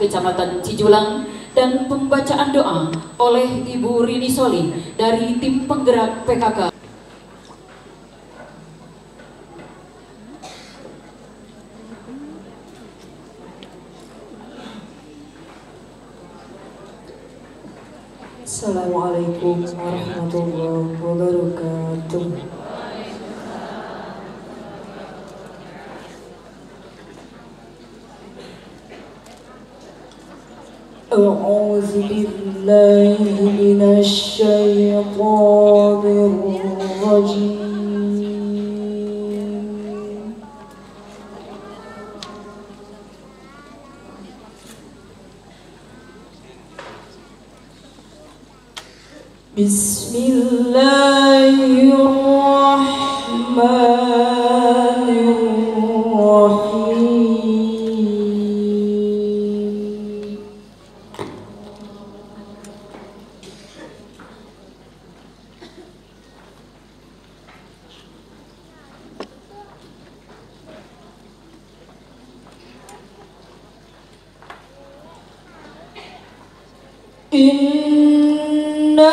Kecamatan Cijulang, dan pembacaan doa oleh Ibu Rini Soli dari tim penggerak PKK. Assalamualaikum warahmatullahi wabarakatuh. A'udzu billahi minasy syaithanir rajim. Bismillahirrahmanirrahim. Inna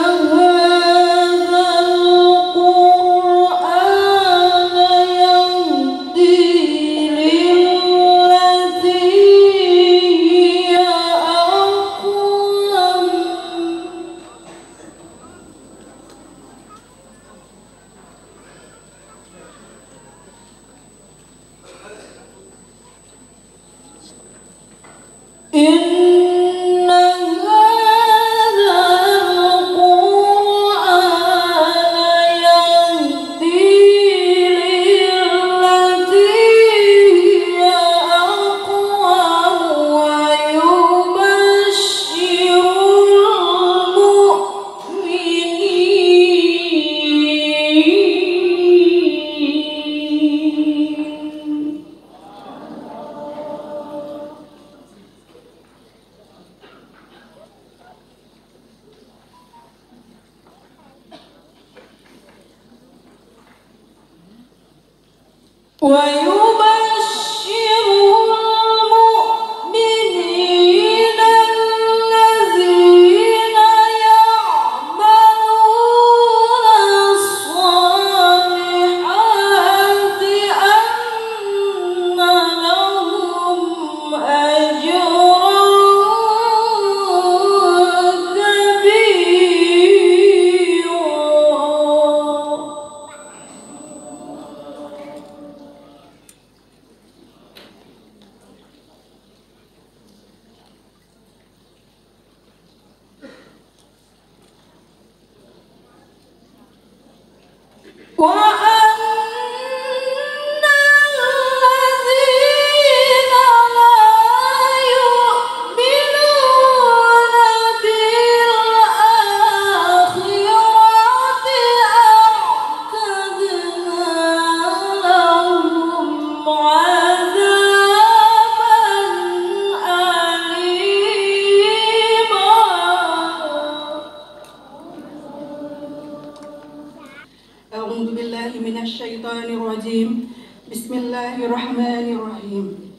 Bismillahirrahmanirrahim.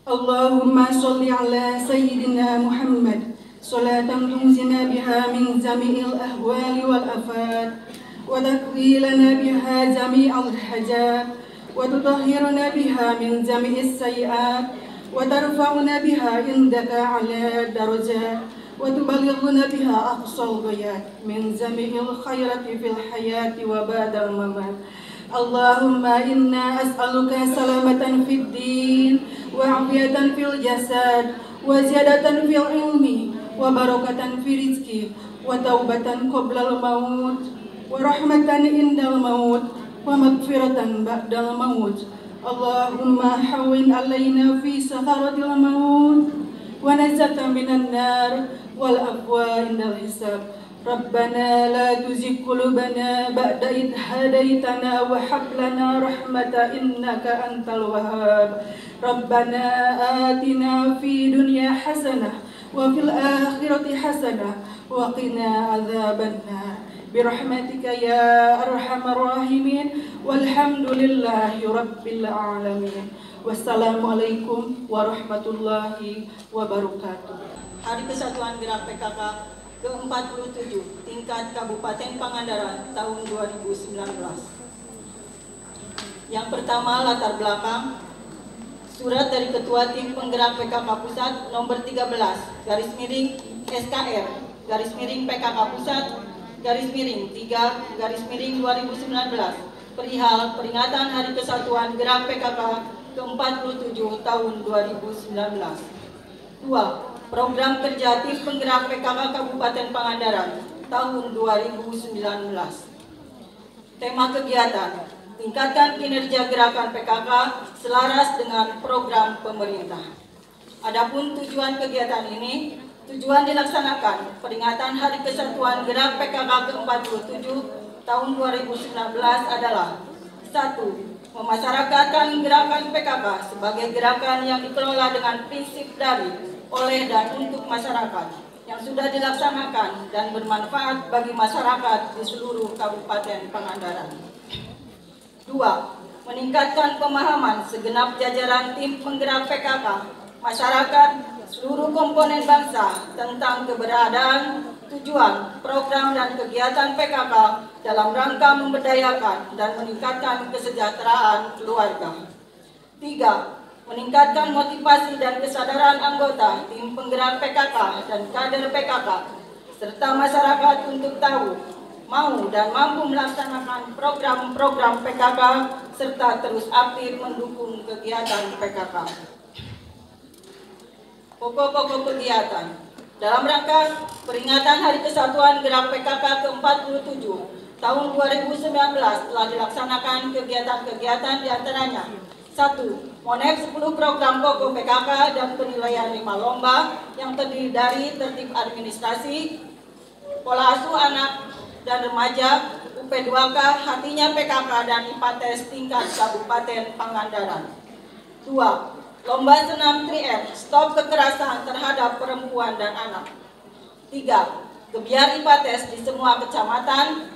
Allahumma sholli ala sayyidina Muhammad salatan tunzina biha min jami'il ahwali wal afat wa taqdi lana biha jami'al hajat wa tutahhiruna biha min jami'is sayyi'at wa tarfa'una biha indaka ala darajat wa tuballighuna biha aqsal ghayat min jami'il khairati fil hayati wa ba'dal mamat. Allahumma inna as'aluka salamatan fid din wa afiyatan fil jasad wa ziyadatan fil ilmi wa barakatan fi rizki wa taubatan qoblal maut wa rahmatan indal maut wa magfiratan ba'dal maut. Allahumma hawwin alaina fi sakharatil maut wa najatan minan nar wal afwa indal hisab. Rabbana la tuzigh qulubana ba'da idh hadaitana wa hab lana rahmatan innaka antal wahhab. Rabbana atina fid dunya hasanah wa fil akhirati hasanah wa qina adzabannar. birahmatika ya arhamar rahimin walhamdulillahi rabbil alamin. Wassalamualaikum warahmatullahi wabarakatuh. Hari Kesatuan Gerak PKK ke-47 tingkat Kabupaten Pangandaran tahun 2019. Yang pertama, latar belakang. Surat dari Ketua Tim Penggerak PKK Pusat nomor 13 garis miring SKR garis miring PKK Pusat garis miring 3 garis miring 2019 perihal peringatan Hari Kesatuan Gerak PKK ke-47 tahun 2019. 2. Program kerja Tim Penggerak PKK Kabupaten Pangandaran tahun 2019. Tema kegiatan: tingkatkan kinerja gerakan PKK selaras dengan program pemerintah. Adapun tujuan kegiatan ini, tujuan dilaksanakan peringatan Hari Kesatuan Gerak PKK ke-47 tahun 2019 adalah: 1. Memasyarakatkan gerakan PKK sebagai gerakan yang dikelola dengan prinsip dari, oleh, dan untuk masyarakat yang sudah dilaksanakan dan bermanfaat bagi masyarakat di seluruh Kabupaten Pangandaran. 2. Meningkatkan pemahaman segenap jajaran tim penggerak PKK, masyarakat, seluruh komponen bangsa tentang keberadaan, tujuan, program, dan kegiatan PKK dalam rangka memberdayakan dan meningkatkan kesejahteraan keluarga. 3. Meningkatkan motivasi dan kesadaran anggota tim penggerak PKK dan kader PKK, serta masyarakat untuk tahu, mau, dan mampu melaksanakan program-program PKK serta terus aktif mendukung kegiatan PKK. Pokok-pokok kegiatan dalam rangka peringatan Hari Kesatuan Gerak PKK ke-47 tahun 2019 telah dilaksanakan kegiatan-kegiatan diantaranya: 1. Monep 10 program pokok PKK dan penilaian 5 lomba yang terdiri dari tertib administrasi, pola asuh anak dan remaja, UP2K, hatinya PKK, dan IPATES tingkat Kabupaten Pangandaran. 2. Lomba senam 3M, stop kekerasan terhadap perempuan dan anak. 3. Gebiar IPATES di semua kecamatan.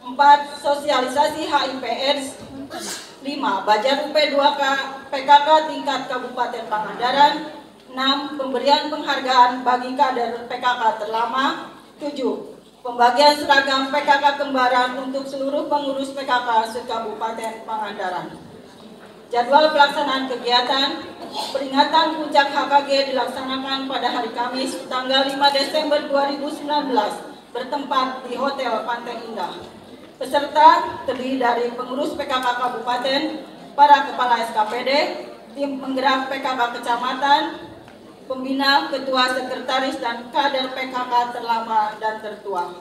4. Sosialisasi HIV/AIDS. 5. Bajar UP2K PKK tingkat Kabupaten Pangandaran. 6. Pemberian penghargaan bagi kader PKK terlama. 7. Pembagian seragam PKK kembaran untuk seluruh pengurus PKK se-Kabupaten Pangandaran. Jadwal pelaksanaan kegiatan: peringatan puncak HKG dilaksanakan pada hari Kamis tanggal 5 Desember 2019 bertempat di Hotel Pantai Indah. Peserta terdiri dari pengurus PKK Kabupaten, para kepala SKPD, tim penggerak PKK Kecamatan, pembina, ketua, sekretaris, dan kader PKK terlama dan tertua.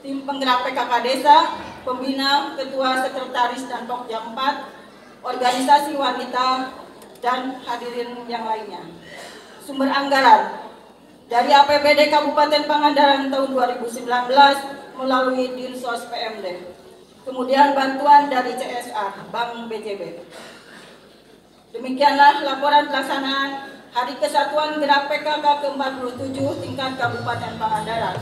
Tim penggerak PKK Desa, pembina, ketua, sekretaris, dan Pokja 4, organisasi wanita, dan hadirin yang lainnya. Sumber anggaran dari APBD Kabupaten Pangandaran tahun 2019 melalui Dinsos PMD. Kemudian bantuan dari CSR, Bank BJB. Demikianlah laporan pelaksanaan Hari Kesatuan Gerak PKK ke-47 tingkat Kabupaten Pangandaran.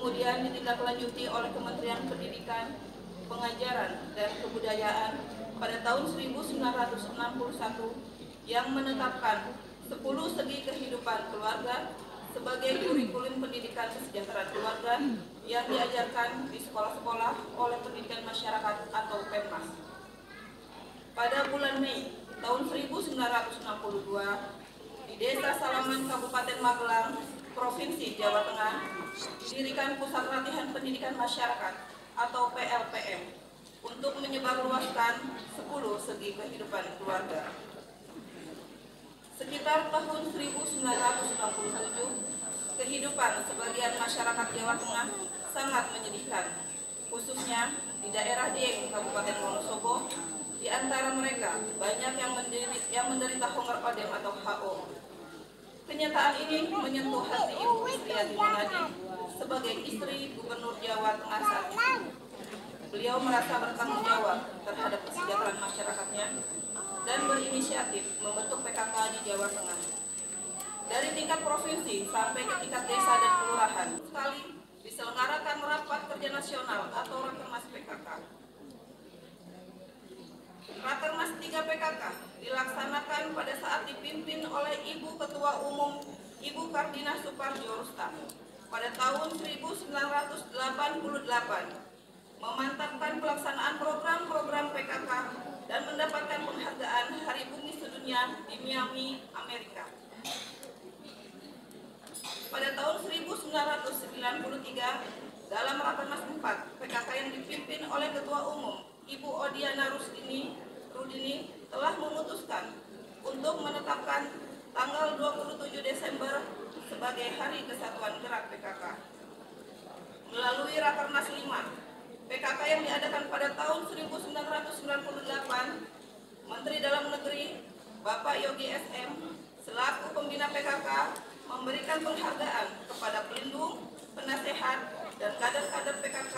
Kemudian ditindaklanjuti oleh Kementerian Pendidikan, Pengajaran, dan Kebudayaan pada tahun 1961 yang menetapkan 10 segi kehidupan keluarga sebagai kurikulum pendidikan kesejahteraan keluarga yang diajarkan di sekolah-sekolah oleh Pendidikan Masyarakat atau Pemmas. Pada bulan Mei tahun 1962, di Desa Salaman, Kabupaten Magelang, Provinsi Jawa Tengah, didirikan Pusat Latihan Pendidikan Masyarakat atau PLPM untuk menyebarluaskan 10 segi kehidupan keluarga. Sekitar tahun 1967, kehidupan sebagian masyarakat Jawa Tengah sangat menyedihkan, khususnya di daerah Dieng, Kabupaten Wonosobo. Di antara mereka banyak yang menderita Honger Odem atau HO. Kenyataan ini menyentuh hati Ibu Istriati Munadi sebagai istri Gubernur Jawa Tengah saat itu. Beliau merasa bertanggung jawab terhadap kesejahteraan masyarakatnya dan berinisiatif membentuk PKK di Jawa Tengah. Dari tingkat provinsi sampai ke tingkat desa dan kelurahan, sekali diselenggarakan rapat kerja nasional atau Rakernas PKK. Rakernas 3 PKK dilaksanakan pada saat dipimpin oleh Ibu Ketua Umum Ibu Kardina Suparjo Rustam pada tahun 1988, memantapkan pelaksanaan program-program PKK dan mendapatkan penghargaan Hari Bumi Sedunia di Miami, Amerika. Pada tahun 1993, dalam Rakernas 4 PKK yang dipimpin oleh Ketua Umum Ibu Odiana Rusdini ini telah memutuskan untuk menetapkan tanggal 27 Desember sebagai Hari Kesatuan Gerak PKK. Melalui Rakernas 5, PKK yang diadakan pada tahun 1998, Menteri Dalam Negeri Bapak Yogi SM selaku pembina PKK memberikan penghargaan kepada pelindung, penasehat, dan kader-kader PKK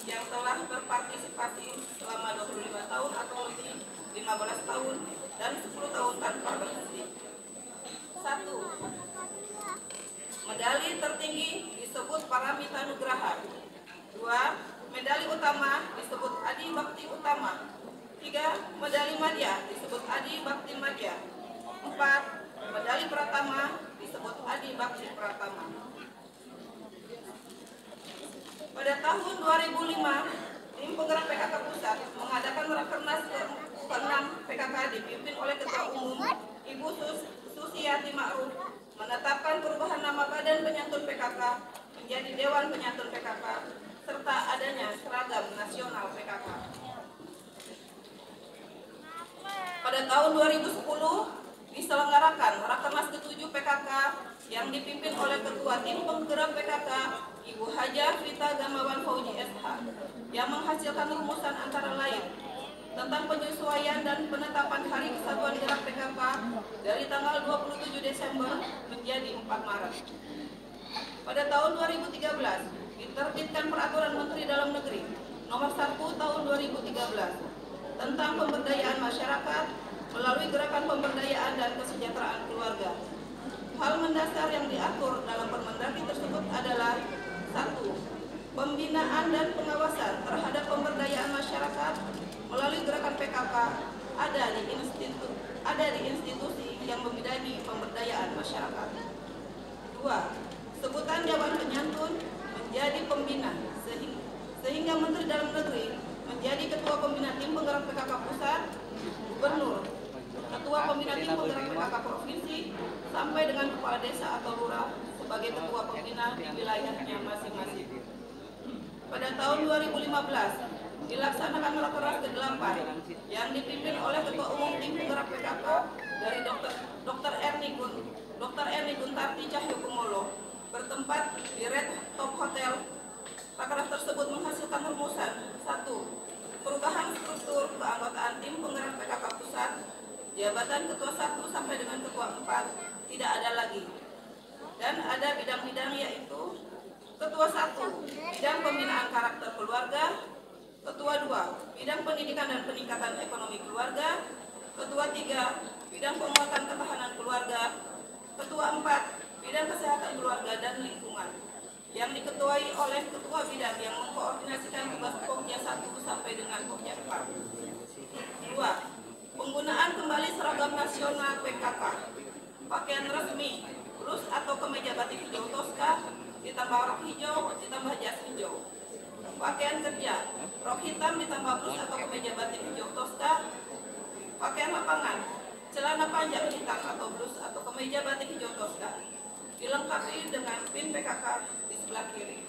yang telah berpartisipasi selama 25 tahun atau lebih, 15 tahun, dan 10 tahun tanpa berhenti. 1. Medali tertinggi disebut Paramita Nugraha. 2. Medali utama disebut Adi Bakti Utama. 3. Medali madya disebut Adi Bakti Madya. 4. Medali Pratama disebut Adi Bakti Pratama. Pada tahun 2005, tim penggerak PKK Pusat mengadakan Rakernas ke-6 PKK dipimpin oleh Ketua Umum Ibu Susiati Ma'ruf menetapkan perubahan nama Badan Penyantun PKK menjadi Dewan Penyantun PKK serta adanya seragam nasional PKK. Pada tahun 2010 diselenggarakan Rakernas ke-7 PKK yang dipimpin oleh Ketua Tim Penggerak PKK Ibu Hajah Rita Gamawan Fauji SH yang menghasilkan rumusan antara lain tentang penyesuaian dan penetapan Hari Kesatuan Gerak PKK dari tanggal 27 Desember menjadi 4 Maret. Pada tahun 2013 diterbitkan Peraturan Menteri Dalam Negeri Nomor 1 Tahun 2013 tentang pemberdayaan masyarakat melalui gerakan pemberdayaan dan kesejahteraan keluarga. Hal mendasar yang diatur dalam Permendagri tersebut adalah 1. Pembinaan dan pengawasan terhadap pemberdayaan masyarakat melalui gerakan PKK ada di institusi yang membidangi pemberdayaan masyarakat. 2. Sebutan Dewan Penyantun menjadi pembina sehingga Menteri Dalam Negeri menjadi Ketua Pembina Tim Penggerak PKK Pusat, Gubernur, Ketua Pembina Tim Penggerak PKK Provinsi, sampai dengan Kepala Desa atau Lurah sebagai Ketua Pembina di wilayahnya masing-masing. Pada tahun 2015 dilaksanakan Rakernas ke-8 yang dipimpin oleh Ketua Umum Tim Penggerak PKK dari Dr. Erni Guntarti Cahyokumolo bertempat di Red Top Hotel. Rakernas tersebut menghasilkan rumusan 1. Perubahan struktur keanggotaan Tim Penggerak PKK Pusat, jabatan Ketua 1 sampai dengan Ketua 4 tidak ada lagi. Dan ada bidang-bidang yaitu Ketua 1, bidang pembinaan karakter keluarga. Ketua 2, bidang pendidikan dan peningkatan ekonomi keluarga. Ketua 3, bidang penguatan ketahanan keluarga. Ketua 4, bidang kesehatan keluarga dan lingkungan, yang diketuai oleh Ketua Bidang yang mengkoordinasikan tugas Pokja 1 sampai dengan Pokja 4. 2. Penggunaan kembali seragam nasional PKK. Pakaian resmi, blus atau kemeja batik hijau toska, ditambah rok hijau, ditambah jas hijau. Pakaian kerja, rok hitam ditambah blus atau kemeja batik hijau toska. Pakaian lapangan, celana panjang hitam atau blus atau kemeja batik hijau toska, dilengkapi dengan pin PKK di sebelah kiri.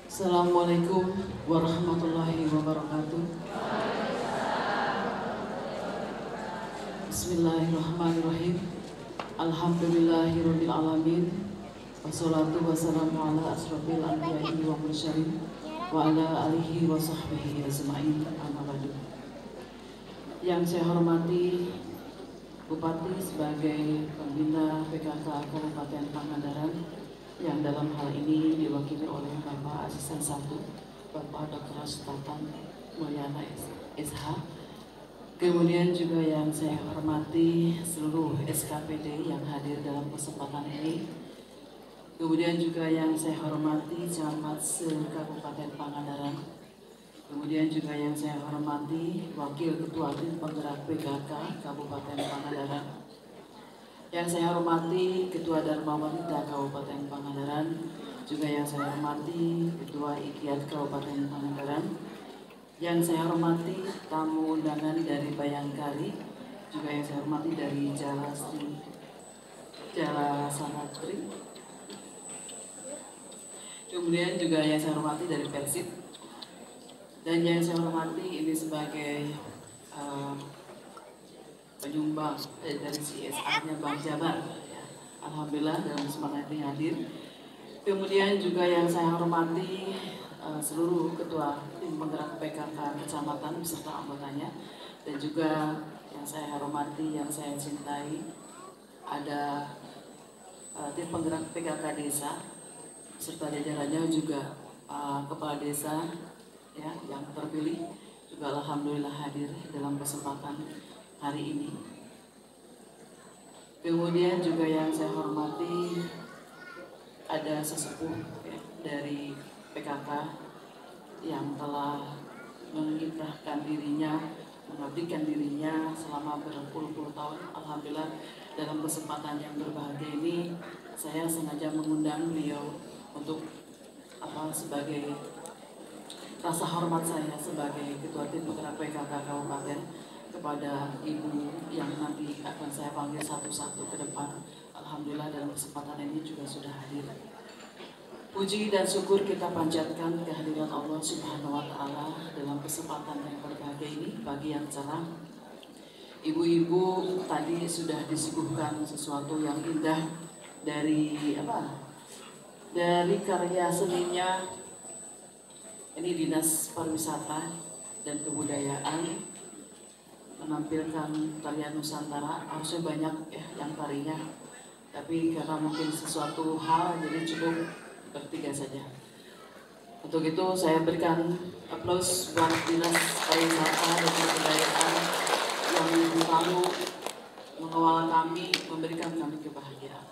Assalamualaikum warahmatullahi wabarakatuh. Bismillahirrahmanirrahim. Alhamdulillahirabbil alamin. Wassalatu wassalamu ala asrofil anbiya'i wa mursalin wa ala alihi wa sahbihi ajma'in. Amma ba'du. Yang saya hormati Bupati sebagai pembina PKK Kabupaten Pangandaran yang dalam hal ini diwakili oleh Bapak Asisten 1 Bapak Dr. Sultan Mulyana SH. Kemudian juga yang saya hormati seluruh SKPD yang hadir dalam kesempatan ini. Kemudian juga yang saya hormati Camat se-Kabupaten Pangandaran. Kemudian juga yang saya hormati Wakil Ketua Tim Penggerak PKK Kabupaten Pangandaran. Yang saya hormati Ketua Dharma Wanita Kabupaten Pangandaran. Juga yang saya hormati Ketua Ikiat Kabupaten Pangandaran. Yang saya hormati tamu undangan dari Bayangkari. Juga yang saya hormati dari Jala Sanatri. Kemudian juga yang saya hormati dari Persib. Dan yang saya hormati ini sebagai penyumbang dari CSR-nya Bank Jabar. Ya. Alhamdulillah dalam kesempatan ini hadir. Kemudian juga yang saya hormati seluruh ketua tim penggerak PKK kecamatan beserta anggotanya, dan juga yang saya hormati, yang saya cintai, ada tim penggerak PKK desa serta jajarannya, juga kepala desa ya yang terpilih juga alhamdulillah hadir dalam kesempatan hari ini. Kemudian juga yang saya hormati ada sesepuh ya, dari PKK yang telah mengikrahkan dirinya, mengabdikan dirinya selama berpuluh-puluh tahun. Alhamdulillah dalam kesempatan yang berbahagia ini saya sengaja mengundang beliau untuk sebagai rasa hormat saya sebagai Ketua Tim Penggerak PKK Kabupaten kepada Ibu yang nanti akan saya panggil satu-satu ke depan. Alhamdulillah dalam kesempatan ini juga sudah hadir. Puji dan syukur kita panjatkan kehadiran Allah Subhanahu wa Ta'ala dalam kesempatan yang berbahagia ini pagi yang cerah. Ibu-ibu tadi sudah disuguhkan sesuatu yang indah dari dari karya seninya. Ini Dinas Pariwisata dan Kebudayaan menampilkan tarian Nusantara. Harusnya banyak ya yang tarinya, tapi karena mungkin sesuatu hal jadi cukup bertiga saja. Untuk itu saya berikan aplaus buat Dinas Pariwisata dan Kebudayaan yang selalu mengawal kami, memberikan kami kebahagiaan.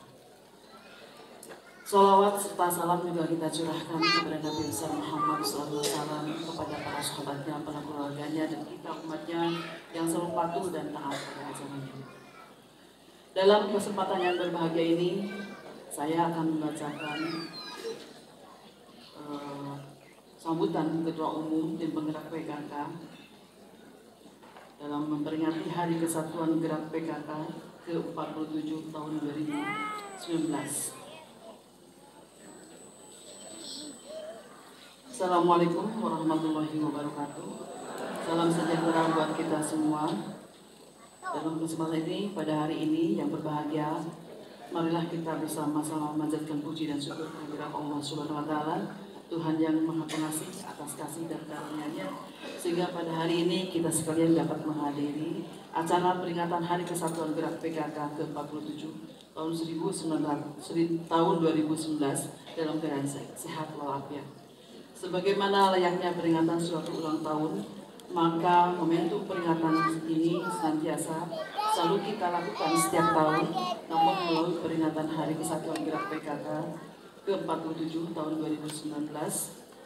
Sholawat serta salam juga kita curahkan kepada Nabi besar Muhammad SAW, kepada para sahabatnya, para keluarganya, dan kita umatnya yang selalu patuh dan taat pada ajarannya. Dalam kesempatan yang berbahagia ini, saya akan membacakan sambutan Ketua Umum Tim Penggerak PKK dalam memperingati Hari Kesatuan Gerak PKK ke-47 tahun 2019. Assalamualaikum warahmatullahi wabarakatuh. Salam sejahtera buat kita semua. Dalam kesempatan ini, pada hari ini yang berbahagia, marilah kita bersama-sama memanjatkan puji dan syukur kehadirat Allah Subhanahu wa Ta'ala, Tuhan yang Maha Pengasih atas kasih dan karunia-Nya, sehingga pada hari ini kita sekalian dapat menghadiri acara peringatan Hari Kesatuan Gerak PKK ke-47 tahun 2019 dalam keadaan sehat walafiat. Sebagaimana layaknya peringatan suatu ulang tahun, maka momentum peringatan ini senantiasa selalu kita lakukan setiap tahun. Namun melalui peringatan Hari Kesatuan Gerak PKK ke-47 tahun 2019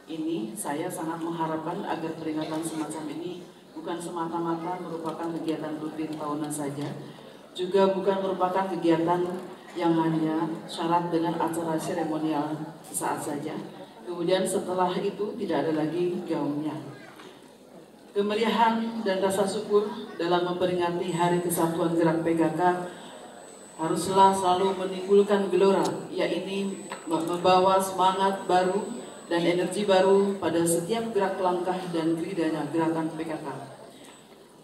ini, saya sangat mengharapkan agar peringatan semacam ini bukan semata-mata merupakan kegiatan rutin tahunan saja, juga bukan merupakan kegiatan yang hanya syarat dengan acara seremonial sesaat saja, kemudian setelah itu tidak ada lagi gaungnya. Kemeriahan dan rasa syukur dalam memperingati Hari Kesatuan Gerak PKK haruslah selalu menimbulkan gelora, yaitu membawa semangat baru dan energi baru pada setiap gerak langkah dan geridanya gerakan PKK.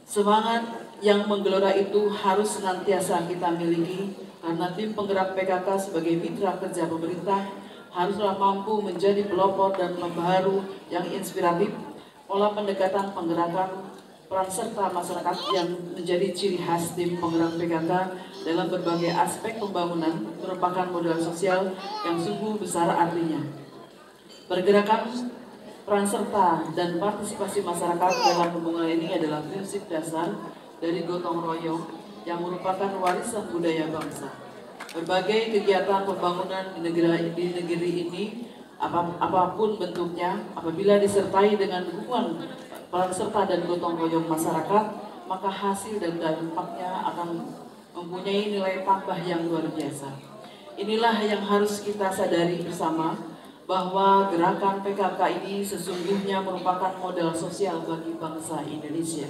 Semangat yang menggelora itu harus senantiasa kita miliki, karena tim penggerak PKK sebagai mitra kerja pemerintah haruslah mampu menjadi pelopor dan pembaharu yang inspiratif. Pola pendekatan penggerakan peran serta masyarakat yang menjadi ciri khas tim penggerak PKK dalam berbagai aspek pembangunan merupakan modal sosial yang sungguh besar artinya. Pergerakan, peran serta, dan partisipasi masyarakat dalam pembangunan ini adalah prinsip dasar dari gotong royong yang merupakan warisan budaya bangsa. Berbagai kegiatan pembangunan di negeri ini, apapun bentuknya, apabila disertai dengan dukungan peran serta dan gotong royong masyarakat, maka hasil dan dampaknya akan mempunyai nilai tambah yang luar biasa. Inilah yang harus kita sadari bersama, bahwa gerakan PKK ini sesungguhnya merupakan modal sosial bagi bangsa Indonesia.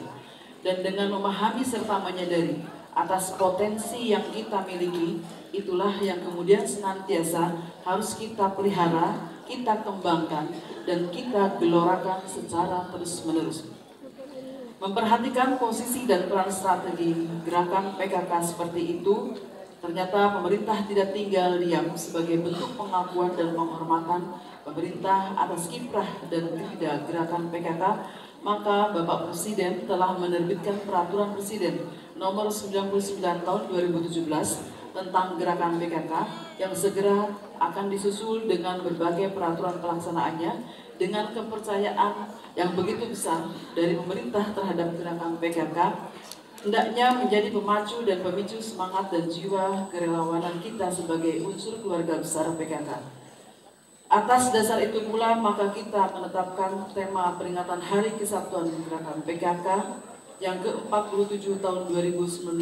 Dan dengan memahami serta menyadari atas potensi yang kita miliki, itulah yang kemudian senantiasa harus kita pelihara, kita kembangkan, dan kita gelorakan secara terus-menerus. Memperhatikan posisi dan peran strategi gerakan PKK seperti itu, ternyata pemerintah tidak tinggal diam sebagai bentuk pengakuan dan penghormatan pemerintah atas kiprah dan kerja gerakan PKK, maka Bapak Presiden telah menerbitkan Peraturan Presiden Nomor 99 Tahun 2017 tentang gerakan PKK yang segera akan disusul dengan berbagai peraturan pelaksanaannya dengan kepercayaan yang begitu besar dari pemerintah terhadap gerakan PKK, hendaknya menjadi pemacu dan pemicu semangat dan jiwa kerelawanan kita sebagai unsur keluarga besar PKK. Atas dasar itu pula maka kita menetapkan tema peringatan Hari Kesatuan Gerakan PKK yang ke-47 tahun 2019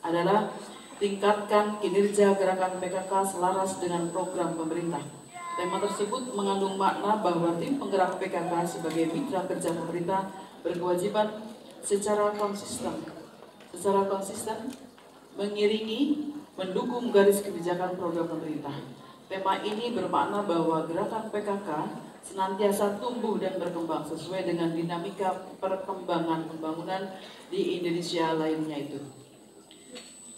adalah tingkatkan kinerja gerakan PKK selaras dengan program pemerintah. Tema tersebut mengandung makna bahwa tim penggerak PKK sebagai mitra kerja pemerintah berkewajiban secara konsisten mengiringi, mendukung garis kebijakan program pemerintah. Tema ini bermakna bahwa gerakan PKK senantiasa tumbuh dan berkembang sesuai dengan dinamika perkembangan pembangunan di Indonesia lainnya itu.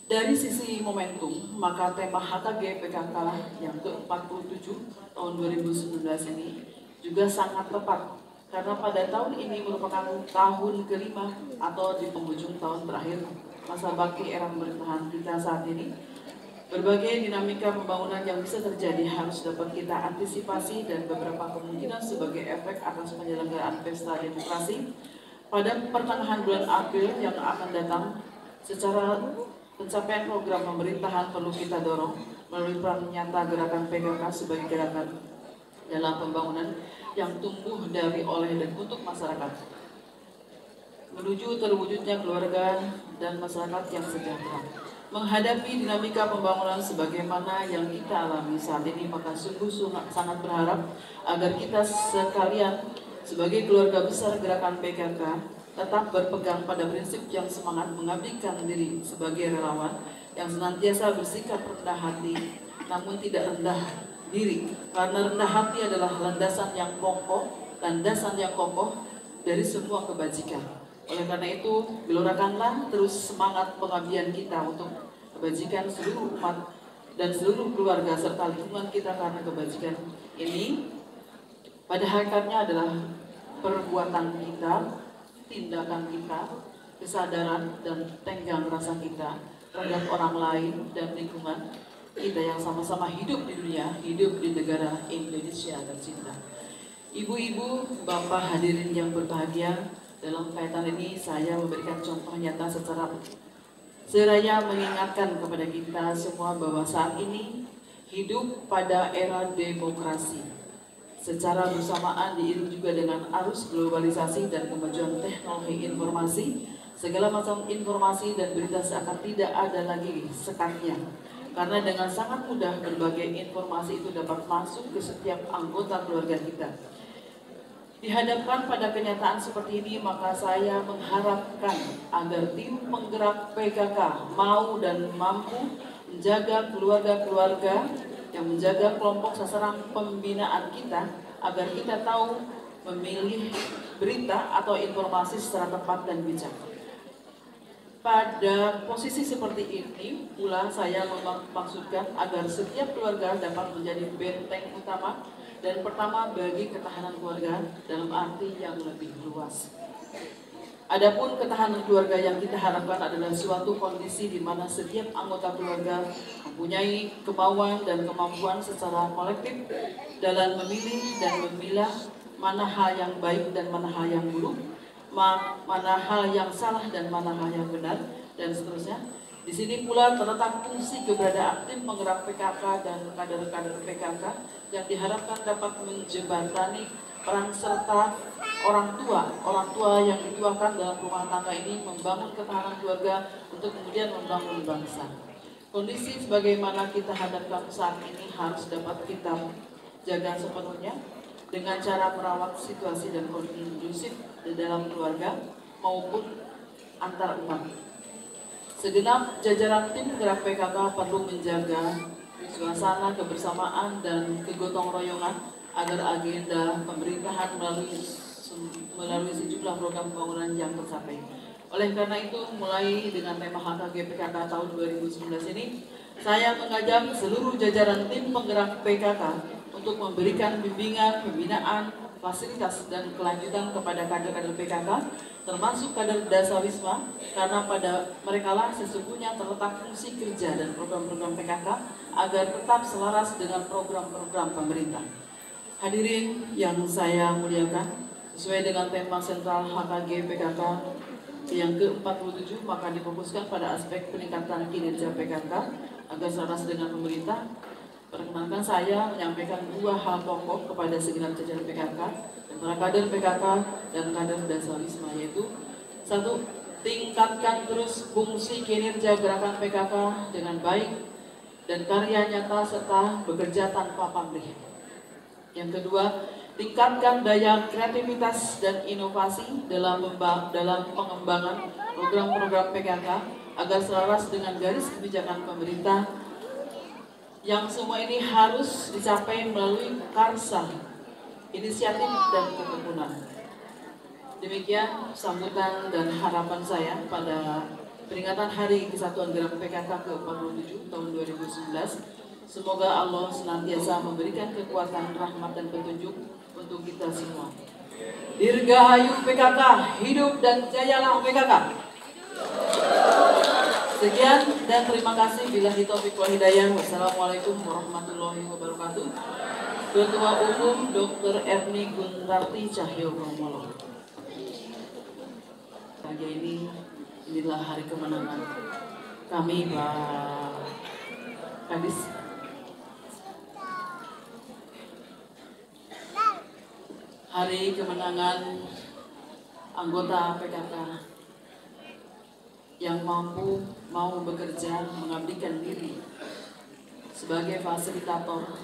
Dari sisi momentum, maka tema HKG PKK yang ke-47 tahun 2019 ini juga sangat tepat karena pada tahun ini merupakan tahun kelima atau di penghujung tahun terakhir masa bakti era pemerintahan kita saat ini. Berbagai dinamika pembangunan yang bisa terjadi harus dapat kita antisipasi dan beberapa kemungkinan sebagai efek atas penyelenggaraan pesta demokrasi pada pertengahan bulan April yang akan datang. Secara pencapaian program pemerintahan perlu kita dorong melalui peran nyata gerakan PKK sebagai gerakan dalam pembangunan yang tumbuh dari, oleh, dan untuk masyarakat menuju terwujudnya keluarga dan masyarakat yang sejahtera. Menghadapi dinamika pembangunan sebagaimana yang kita alami saat ini, maka sungguh sangat berharap agar kita sekalian sebagai keluarga besar gerakan PKK tetap berpegang pada prinsip yang semangat mengabdikan diri sebagai relawan yang senantiasa bersikap rendah hati namun tidak rendah diri, karena rendah hati adalah landasan yang kokoh dari semua kebajikan. Oleh karena itu, gelorakanlah terus semangat pengabdian kita untuk kebajikan seluruh umat dan seluruh keluarga serta lingkungan kita, karena kebajikan ini pada hakikatnya adalah perbuatan kita, tindakan kita, kesadaran dan tenggang rasa kita terhadap orang lain dan lingkungan kita yang sama-sama hidup di dunia, hidup di negara Indonesia tercinta. Ibu-ibu, bapak hadirin yang berbahagia, dalam kaitan ini saya memberikan contoh nyata secara seraya mengingatkan kepada kita semua bahwa saat ini hidup pada era demokrasi. Secara bersamaan diiring juga dengan arus globalisasi dan kemajuan teknologi informasi, segala macam informasi dan berita seakan tidak ada lagi sekatnya. Karena dengan sangat mudah berbagai informasi itu dapat masuk ke setiap anggota keluarga kita. Dihadapkan pada kenyataan seperti ini, maka saya mengharapkan agar tim penggerak PKK mau dan mampu menjaga keluarga-keluarga yang menjaga kelompok sasaran pembinaan kita, agar kita tahu memilih berita atau informasi secara tepat dan bijak. Pada posisi seperti ini pula saya memaksudkan agar setiap keluarga dapat menjadi benteng utama dan pertama bagi ketahanan keluarga dalam arti yang lebih luas. Adapun ketahanan keluarga yang kita harapkan adalah suatu kondisi di mana setiap anggota keluarga mempunyai kemauan dan kemampuan secara kolektif dalam memilih dan memilah mana hal yang baik dan mana hal yang buruk, mana hal yang salah dan mana hal yang benar, dan seterusnya. Di sini pula terletak fungsi keberadaan tim penggerak PKK dan kader-kader PKK yang diharapkan dapat menjembatani peran serta orang tua yang dituakan dalam rumah tangga ini membangun ketahanan keluarga untuk kemudian membangun bangsa. Kondisi sebagaimana kita hadapkan saat ini harus dapat kita jaga sepenuhnya dengan cara merawat situasi dan kondusif di dalam keluarga maupun antar umat. Segenap jajaran tim gerak PKK perlu menjaga suasana kebersamaan dan kegotong royongan agar agenda pemerintahan melalui melalui sejumlah program pembangunan yang tercapai. Oleh karena itu, mulai dengan tema HKG PKK tahun 2019 ini, saya mengajak seluruh jajaran tim penggerak PKK untuk memberikan bimbingan, pembinaan, fasilitas, dan kelanjutan kepada kader-kader PKK, termasuk kader Dasawisma, karena pada merekalah sesungguhnya terletak fungsi kerja dan program-program PKK agar tetap selaras dengan program-program pemerintah. Hadirin yang saya muliakan, sesuai dengan tema sentral HKG PKK yang ke-47, maka difokuskan pada aspek peningkatan kinerja PKK agar selaras dengan pemerintah. Perkenankan saya menyampaikan dua hal pokok kepada segenap jajaran PKK, para kader PKK dan kader Dasawisma, yaitu satu, tingkatkan terus fungsi kinerja gerakan PKK dengan baik dan karya nyata serta bekerja tanpa pamrih. Yang kedua, tingkatkan daya kreativitas dan inovasi dalam pengembangan program-program PKK agar selaras dengan garis kebijakan pemerintah, yang semua ini harus dicapai melalui karsa, inisiatif, dan ketekunan. Demikian sambutan dan harapan saya pada peringatan Hari Kesatuan Gerak PKK ke-47 tahun 2019. Semoga Allah senantiasa memberikan kekuatan, rahmat, dan petunjuk untuk kita semua. Dirgahayu PKK, hidup dan jayalah PKK. Sekian dan terima kasih. Billahi taufiq wal hidayah. Wassalamualaikum warahmatullahi wabarakatuh. Ketua Umum Dr. Erni Guntarti Cahyokumolo. Pagi inilah hari kemenangan kami, Pak Kadis. Hari kemenangan anggota PKK yang mau bekerja, mengabdikan diri sebagai fasilitator,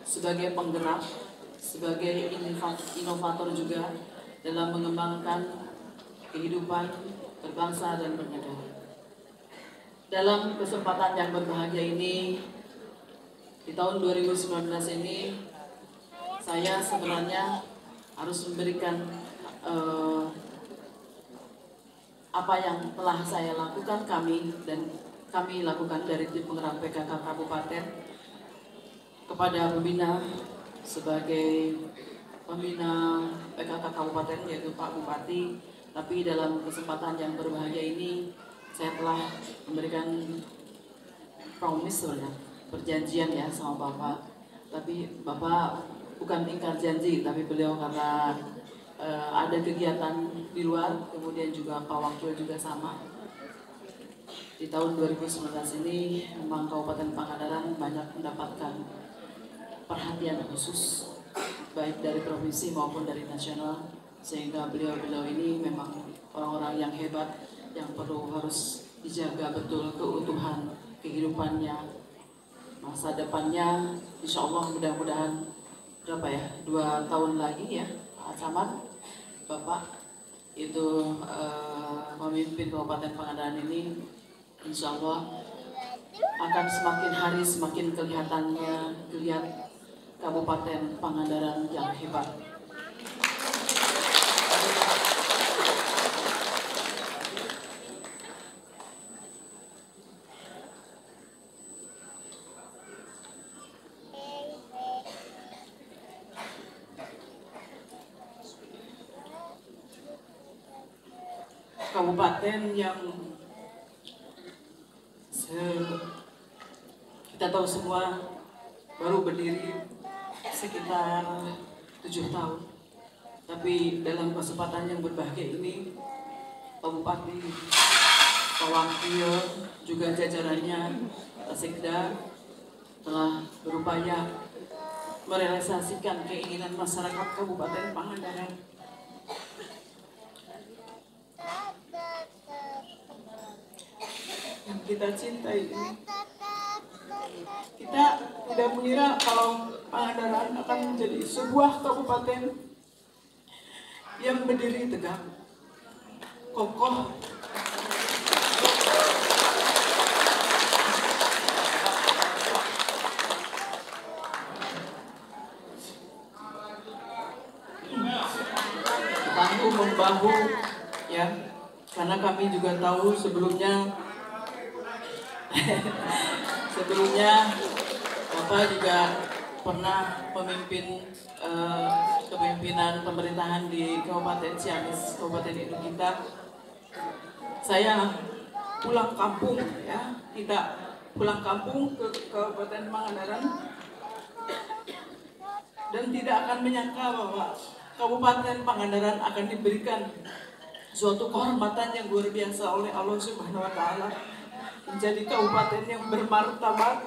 sebagai penggerak, sebagai inovator juga dalam mengembangkan kehidupan berbangsa dan bernegara. Dalam kesempatan yang berbahagia ini, di tahun 2019 ini, saya sebenarnya harus memberikan apa yang telah saya lakukan, kami lakukan dari tim penggerak PKK Kabupaten kepada pembina sebagai pembina PKK Kabupaten, yaitu Pak Bupati. Tapi dalam kesempatan yang berbahagia ini, saya telah memberikan promise, sebenarnya perjanjian ya sama Bapak. Tapi Bapak bukan ingkar janji, tapi beliau karena ada kegiatan di luar, kemudian juga Pak Wakil juga sama. Di tahun 2019 ini memang Kabupaten Pangandaran banyak mendapatkan perhatian khusus, baik dari provinsi maupun dari nasional, sehingga beliau-beliau ini memang orang-orang yang hebat, yang harus dijaga betul keutuhan kehidupannya, masa depannya. Insya Allah mudah-mudahan 2 tahun lagi ya Pak Camat, Bapak itu memimpin Kabupaten Pangandaran ini, insya Allah akan semakin hari semakin kelihat Kabupaten Pangandaran yang hebat. Kabupaten yang kita tahu semua baru berdiri sekitar 7 tahun. Tapi dalam kesempatan yang berbahagia ini, Pak Bupati, Pak Wakil, juga jajarannya, Pak Sekda telah berupaya merealisasikan keinginan masyarakat Kabupaten Pangandaran. Yang kita cintai ini, kita tidak mengira kalau Pangandaran akan menjadi sebuah kabupaten yang berdiri tegak, kokoh, kami juga tahu sebelumnya Bapak juga pernah memimpin kepemimpinan pemerintahan di Kabupaten Ciamis, Kabupaten Induk kita. Saya pulang kampung, ya, tidak pulang kampung ke Kabupaten Pangandaran, dan tidak akan menyangka bahwa Kabupaten Pangandaran akan diberikan suatu kehormatan yang luar biasa oleh Allah Subhanahu wa Ta'ala, menjadi kabupaten yang bermartabat,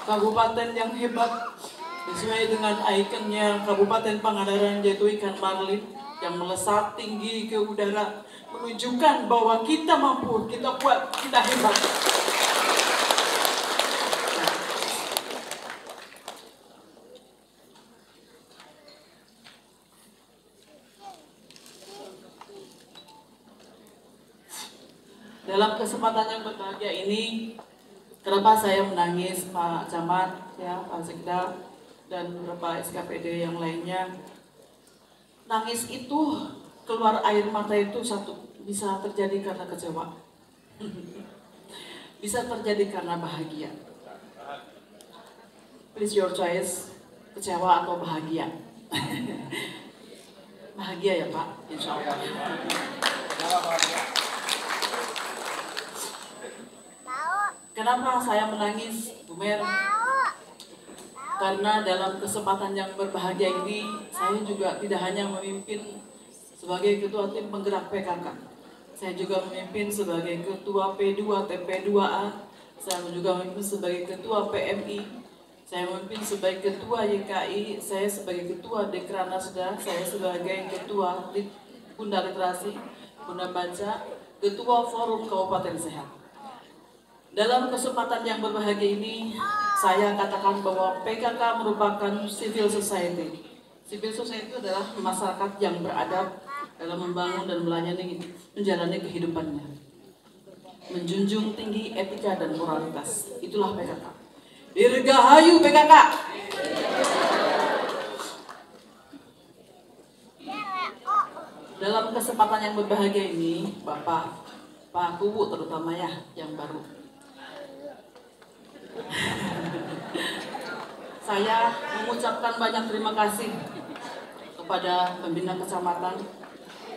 kabupaten yang hebat sesuai dengan ikonnya Kabupaten Pangandaran, yaitu ikan marlin yang melesat tinggi ke udara, menunjukkan bahwa kita mampu, kita kuat, kita hebat. Dalam kesempatan yang berbahagia ini, kenapa saya menangis, Pak Camat, ya, Pak Sekda, dan beberapa SKPD yang lainnya? Nangis itu, keluar air mata itu bisa terjadi karena kecewa, bisa terjadi karena bahagia. Please your choice, kecewa atau bahagia? Bahagia ya Pak, insya Allah. Kenapa saya menangis, Bu Mer? Karena dalam kesempatan yang berbahagia ini, saya juga tidak hanya memimpin sebagai ketua tim penggerak PKK. Saya juga memimpin sebagai ketua P2 TP2A, saya juga memimpin sebagai ketua PMI, saya memimpin sebagai ketua YKI, saya sebagai ketua Dekranasda, saya sebagai ketua Bunda Literasi, Bunda Baca, ketua Forum Kabupaten Sehat. Dalam kesempatan yang berbahagia ini, saya katakan bahwa PKK merupakan civil society. Civil society adalah masyarakat yang beradab dalam membangun dan menjalani kehidupannya, menjunjung tinggi etika dan moralitas. Itulah PKK. Dirgahayu PKK. Dalam kesempatan yang berbahagia ini, Pak Kubu terutama ya, yang baru. Saya mengucapkan banyak terima kasih kepada pembina kecamatan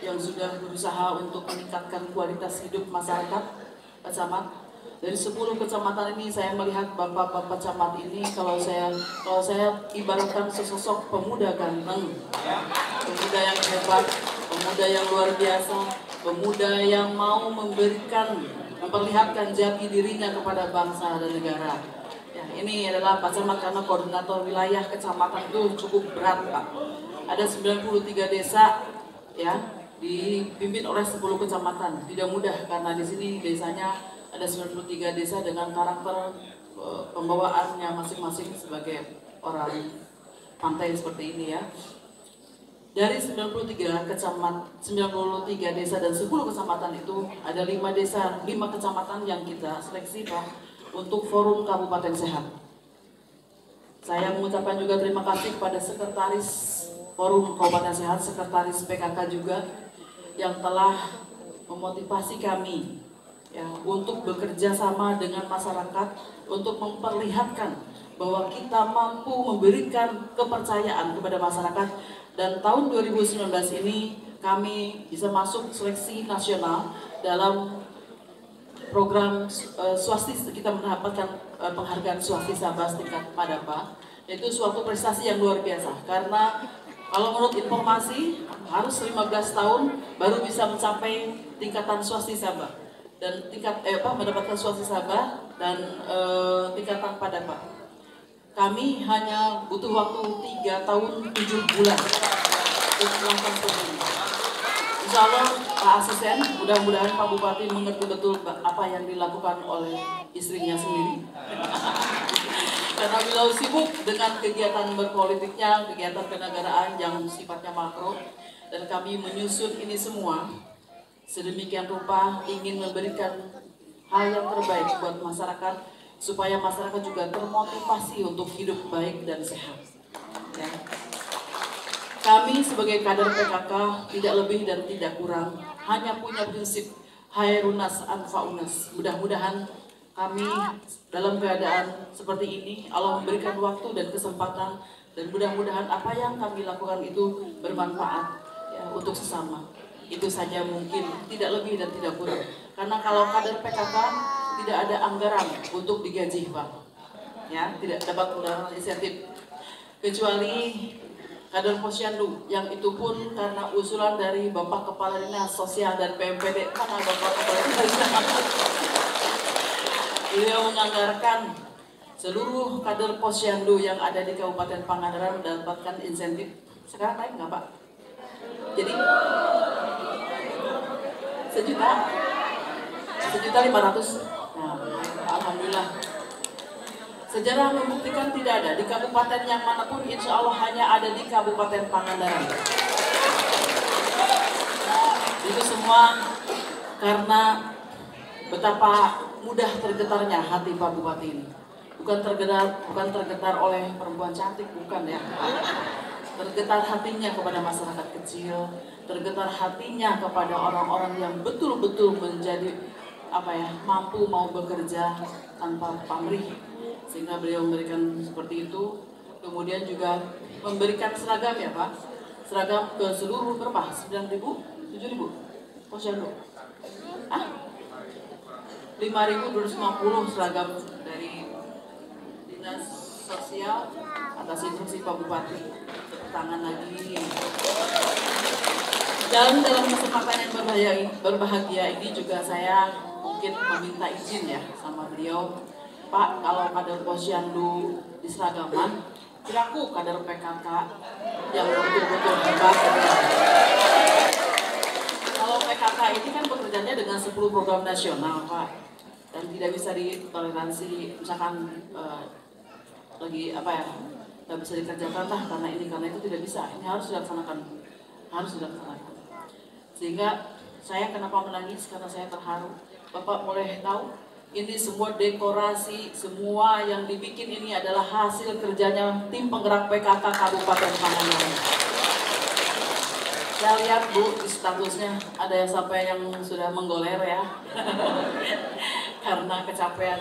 yang sudah berusaha untuk meningkatkan kualitas hidup masyarakat. Pak Camat, dari 10 kecamatan ini saya melihat bapak-bapak camat ini, kalau saya ibaratkan sesosok pemuda ganteng, pemuda yang hebat, pemuda yang luar biasa, pemuda yang mau memperlihatkan jati dirinya kepada bangsa dan negara. Ya, ini adalah Pak Camat karena koordinator wilayah kecamatan itu cukup berat, Pak. Ada 93 desa, ya, dipimpin oleh 10 kecamatan. Tidak mudah karena di sini desanya ada 93 desa dengan karakter pembawaannya masing-masing sebagai orang pantai seperti ini ya. Dari 93 desa dan 10 kecamatan itu ada 5 kecamatan yang kita seleksi, Pak, untuk Forum Kabupaten Sehat. Saya mengucapkan juga terima kasih kepada Sekretaris Forum Kabupaten Sehat, Sekretaris PKK juga, yang telah memotivasi kami ya, untuk bekerja sama dengan masyarakat, untuk memperlihatkan bahwa kita mampu memberikan kepercayaan kepada masyarakat. Dan tahun 2019 ini kami bisa masuk seleksi nasional dalam program swastis. Kita mendapatkan penghargaan swastis Sabah tingkat Madapa. Itu suatu prestasi yang luar biasa, karena kalau menurut informasi harus 15 tahun baru bisa mencapai tingkatan swastis Sabah dan mendapatkan swastis Sabah dan tingkatan Padapa. Kami hanya butuh waktu 3 tahun 7 bulan untuk melakukan ini. Insya Allah Pak Asisten, mudah-mudahan Pak Bupati mengerti betul apa yang dilakukan oleh istrinya sendiri. Karena beliau sibuk dengan kegiatan berpolitiknya, kegiatan kenegaraan yang sifatnya makro, dan kami menyusun ini semua sedemikian rupa ingin memberikan hal yang terbaik buat masyarakat, supaya masyarakat juga termotivasi untuk hidup baik dan sehat. Ya. Kami sebagai kader PKK tidak lebih dan tidak kurang, hanya punya prinsip Khairunas Anfa'unas. Mudah-mudahan kami dalam keadaan seperti ini, Allah memberikan waktu dan kesempatan, dan mudah-mudahan apa yang kami lakukan itu bermanfaat ya, untuk sesama. Itu saja mungkin, tidak lebih dan tidak kurang. Karena kalau kader PKK tidak ada anggaran untuk digaji, Pak. Ya, tidak dapat undangan insentif. Kecuali kader Posyandu, yang itu pun karena usulan dari Bapak Kepala Dinas Sosial dan PMPD. Mana Bapak Kepala Dinas? Beliau menganggarkan seluruh kader Posyandu yang ada di Kabupaten Pangandaran mendapatkan insentif. Sekarang naik nggak, Pak? Jadi $1.500.000. Nah, alhamdulillah. Sejarah membuktikan tidak ada di kabupaten yang manapun, insya Allah hanya ada di Kabupaten Pangandaran. Itu semua karena betapa mudah tergetarnya hati Pak Bupati ini. Bukan tergetar oleh perempuan cantik, bukan ya. Tergetar hatinya kepada masyarakat kecil, tergetar hatinya kepada orang-orang yang betul-betul menjadi mampu mau bekerja tanpa pamrih, sehingga beliau memberikan seperti itu. Kemudian juga memberikan seragam ya Pak, seragam ke seluruh berapa? 9.000? 7.000? Posyandu? 5.250 seragam dari Dinas Sosial atas instruksi Pak Bupati. Tepuk tangan lagi. Dalam kesempatan yang berbahagia ini juga saya mungkin meminta izin ya sama beliau, Pak, kalau kader Posyandu di seragaman, kiraku kader PKK yang betul-betul hebat. Kalau PKK ini kan bekerjanya dengan 10 program nasional, Pak, dan tidak bisa ditoleransi, misalkan nggak bisa dikerjakan lah karena itu tidak bisa. Ini harus dilaksanakan, Sehingga saya kenapa menangis, karena saya terharu. Bapak boleh tahu, ini semua dekorasi, semua yang dibikin ini adalah hasil kerjanya tim penggerak PKK Kabupaten Pangandaran. Saya lihat Bu, di statusnya ada yang sampai yang sudah menggoler ya, karena kecapean.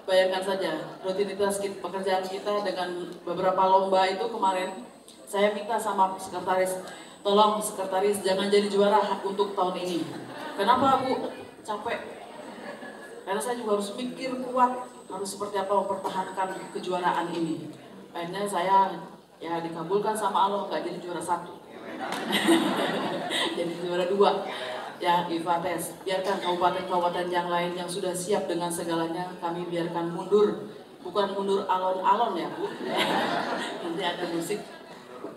Bayangkan saja, rutinitas pekerjaan kita dengan beberapa lomba itu kemarin, saya minta sama sekretaris, tolong sekretaris jangan jadi juara untuk tahun ini. Kenapa Bu? Capek. Karena saya juga harus mikir kuat, harus seperti apa mempertahankan kejuaraan ini. Akhirnya saya ya dikabulkan sama Allah, nggak jadi juara 1. Jadi juara 2. Ya, IFATES. Biarkan kabupaten-kabupaten yang lain yang sudah siap dengan segalanya, kami biarkan mundur. Bukan mundur alon-alon ya Bu. Nanti ada musik.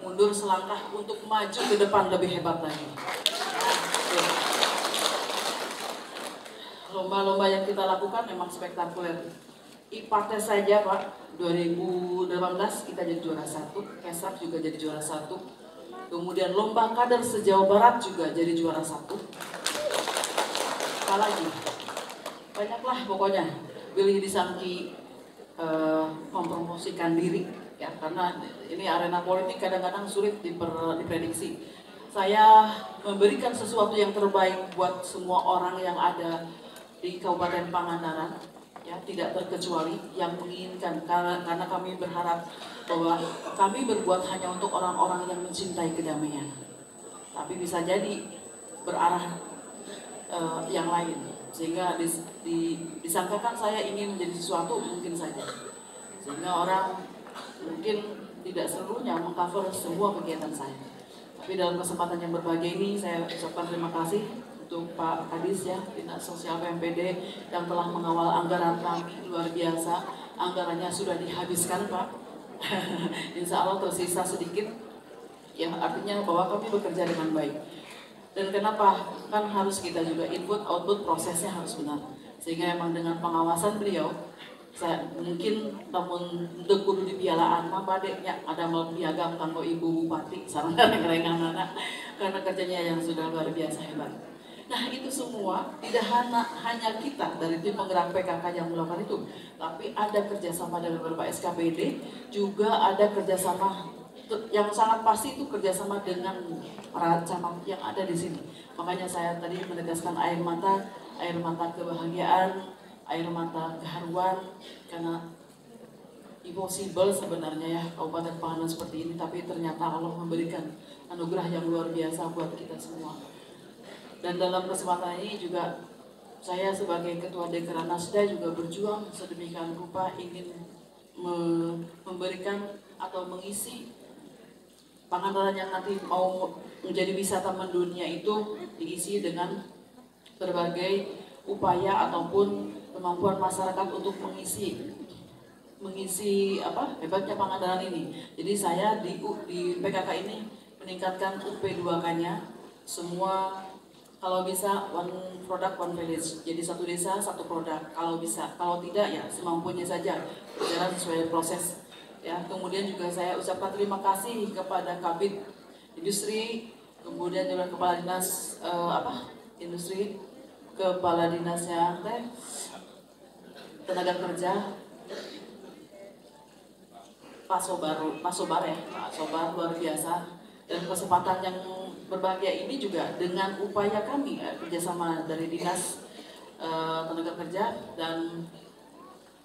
Mundur selangkah untuk maju ke depan lebih hebat lagi. Lomba-lomba yang kita lakukan memang spektakuler. IPATES saja Pak, 2018 kita jadi juara 1, Kesrak juga jadi juara 1. Kemudian lomba kader se-Jawa Barat juga jadi juara 1. Apalagi? Banyaklah pokoknya. Billy Disangki mempromosikan diri ya, karena ini arena politik kadang-kadang sulit diprediksi. Saya memberikan sesuatu yang terbaik buat semua orang yang ada di Kabupaten Pangandaran, ya, tidak terkecuali yang menginginkan, karena kami berharap bahwa kami berbuat hanya untuk orang-orang yang mencintai kedamaian, tapi bisa jadi berarah yang lain, sehingga disangkakan saya ingin menjadi sesuatu, mungkin saja, sehingga orang mungkin tidak seluruhnya mengcover semua kegiatan saya. Tapi dalam kesempatan yang berbahagia ini saya ucapkan terima kasih untuk Pak Kadis ya, Dinas Sosial PMPD yang telah mengawal anggaran kami luar biasa. Anggarannya sudah dihabiskan Pak. Insya Allah tersisa sedikit. Ya, artinya bahwa kami bekerja dengan baik. Dan kenapa? Kan harus kita juga input, output, prosesnya harus benar. Sehingga emang dengan pengawasan beliau, saya mungkin namun untuk kudu di pialaan mah badeknya ada mau piagam kanggo Ibu Bupati sareng rengan anak karena kerjanya yang sudah luar biasa hebat. Nah itu semua tidak hanya kita dari tim penggerak PKK yang melakukan itu, tapi ada kerjasama dengan beberapa SKPD, juga ada kerjasama yang sangat pasti itu kerjasama dengan para camat yang ada di sini. Makanya saya tadi menegaskan air mata kebahagiaan, air mata keharuan, karena impossible sebenarnya ya Kabupaten Pangandaran seperti ini, tapi ternyata Allah memberikan anugerah yang luar biasa buat kita semua. Dan dalam kesempatan ini juga saya sebagai Ketua Dekranasda juga berjuang sedemikian rupa ingin memberikan atau mengisi Pangandaran yang nanti mau menjadi wisata mendunia itu diisi dengan berbagai upaya ataupun kemampuan masyarakat untuk mengisi apa hebatnya Pangandaran ini. Jadi saya di PKK ini meningkatkan UP2K-nya semua, kalau bisa one product one village, jadi satu desa satu produk kalau bisa, kalau tidak ya semampunya saja berjalan sesuai proses ya. Kemudian juga saya ucapkan terima kasih kepada Kabid Industri, kemudian juga Kepala Dinas Industri, Kepala Dinasnya Tenaga Kerja, Pak Sobar luar biasa. Dan kesempatan yang berbahagia ini juga dengan upaya kami kerjasama dari Dinas Tenaga Kerja dan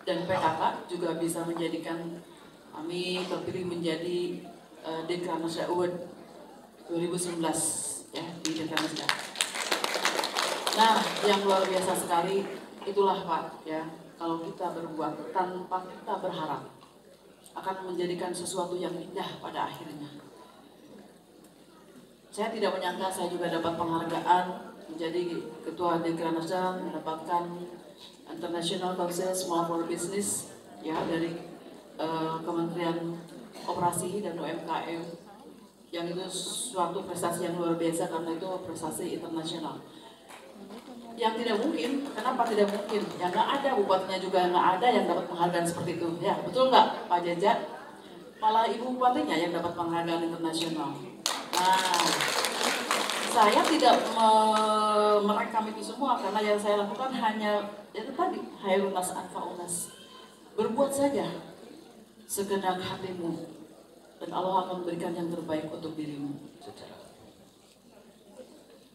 PKK juga bisa menjadikan kami terpilih menjadi Dekranasda Award 2019 ya di Dekranasda. Nah, yang luar biasa sekali itulah Pak ya, kalau kita berbuat tanpa kita berharap akan menjadikan sesuatu yang indah pada akhirnya. Saya tidak menyangka saya juga dapat penghargaan menjadi Ketua Dekranasda, mendapatkan International Council Small for Business ya dari Kementerian Koperasi dan UMKM, yang itu suatu prestasi yang luar biasa karena itu prestasi internasional. Yang tidak mungkin, kenapa tidak mungkin? Ya nggak ada, bupatinya juga nggak ada yang dapat penghargaan seperti itu. Ya betul nggak Pak Jaja? Malah ibu bupatinya yang dapat penghargaan internasional. Nah, saya tidak merekam itu semua karena yang saya lakukan hanya itu tadi, Khairunas Anfa'unas. Berbuat saja segenap hatimu dan Allah akan memberikan yang terbaik untuk dirimu.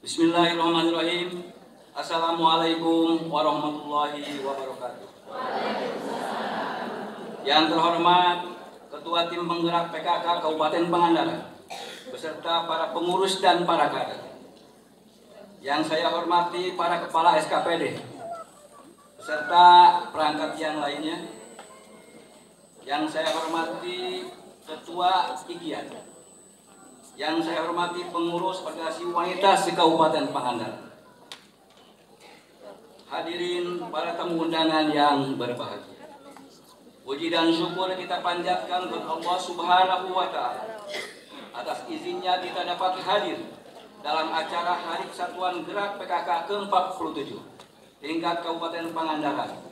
Bismillahirrahmanirrahim. Assalamualaikum warahmatullahi wabarakatuh. Yang terhormat Ketua Tim Penggerak PKK Kabupaten Pangandaran beserta para pengurus dan para kader. Yang saya hormati para kepala SKPD beserta perangkat yang lainnya. Yang saya hormati Ketua IKIAN. Yang saya hormati pengurus organisasi wanita se-Kabupaten Pangandaran. Hadirin para tamu undangan yang berbahagia. Puji dan syukur kita panjatkan kepada Allah Subhanahu wa Ta'ala atas izinnya kita dapat hadir dalam acara Hari Kesatuan Gerak PKK ke-47 tingkat Kabupaten Pangandaran.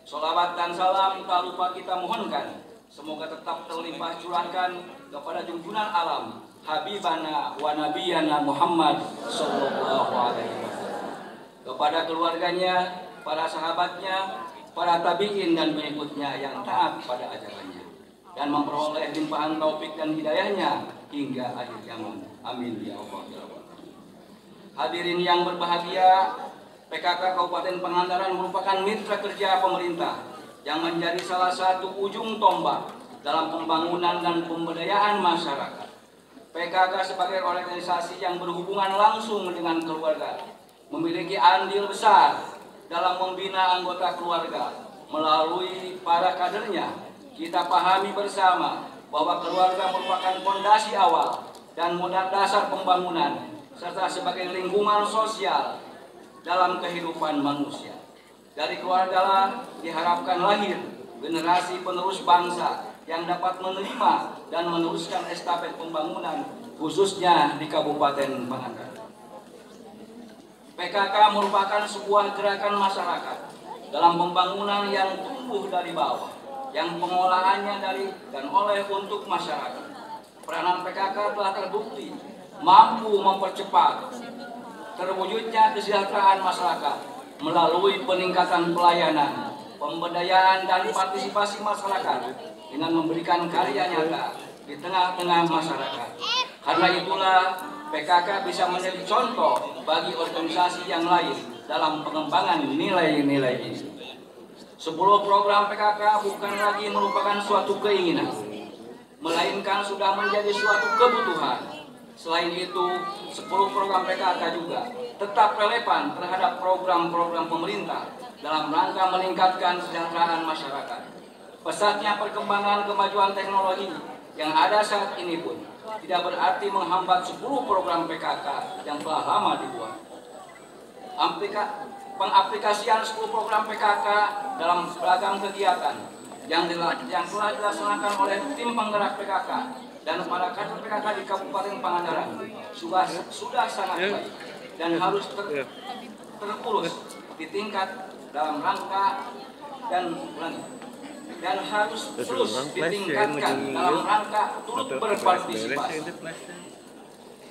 Sholawat dan salam tak lupa kita mohonkan semoga tetap terlimpah curahkan kepada junjungan alam Habibana wa Nabiyana Muhammad sallallahu alaihi wasallam, kepada keluarganya, para sahabatnya, para tabi'in dan pengikutnya yang taat pada ajarannya dan memperoleh limpahan taufik dan hidayahnya hingga akhir zaman. Amin ya Allah. Hadirin yang berbahagia, PKK Kabupaten Pangandaran merupakan mitra kerja pemerintah yang menjadi salah satu ujung tombak dalam pembangunan dan pemberdayaan masyarakat. PKK sebagai organisasi yang berhubungan langsung dengan keluarga memiliki andil besar dalam membina anggota keluarga melalui para kadernya. Kita pahami bersama bahwa keluarga merupakan fondasi awal dan modal dasar pembangunan serta sebagai lingkungan sosial dalam kehidupan manusia. Dari keluarga diharapkan lahir generasi penerus bangsa yang dapat menerima dan meneruskan estafet pembangunan khususnya di Kabupaten Pangandaran. PKK merupakan sebuah gerakan masyarakat dalam pembangunan yang tumbuh dari bawah, yang pengolahannya dari dan oleh untuk masyarakat. Peranan PKK telah terbukti mampu mempercepat terwujudnya kesejahteraan masyarakat melalui peningkatan pelayanan, pemberdayaan dan partisipasi masyarakat dengan memberikan karya nyata di tengah-tengah masyarakat. Karena itulah PKK bisa menjadi contoh bagi organisasi yang lain dalam pengembangan nilai-nilai ini. 10 program PKK bukan lagi merupakan suatu keinginan, melainkan sudah menjadi suatu kebutuhan. Selain itu, 10 program PKK juga tetap relevan terhadap program-program pemerintah dalam rangka meningkatkan kesejahteraan masyarakat. Pesatnya perkembangan kemajuan teknologi yang ada saat ini pun tidak berarti menghambat 10 program PKK yang telah lama dibuat. Pengaplikasian 10 program PKK dalam beragam kegiatan yang telah dilaksanakan oleh tim penggerak PKK dan para kader PKK di Kabupaten Pangandaran sudah sangat baik dan harus terus ditingkat dalam rangka dan harus terus ditingkatkan dalam rangka turut berpartisipasi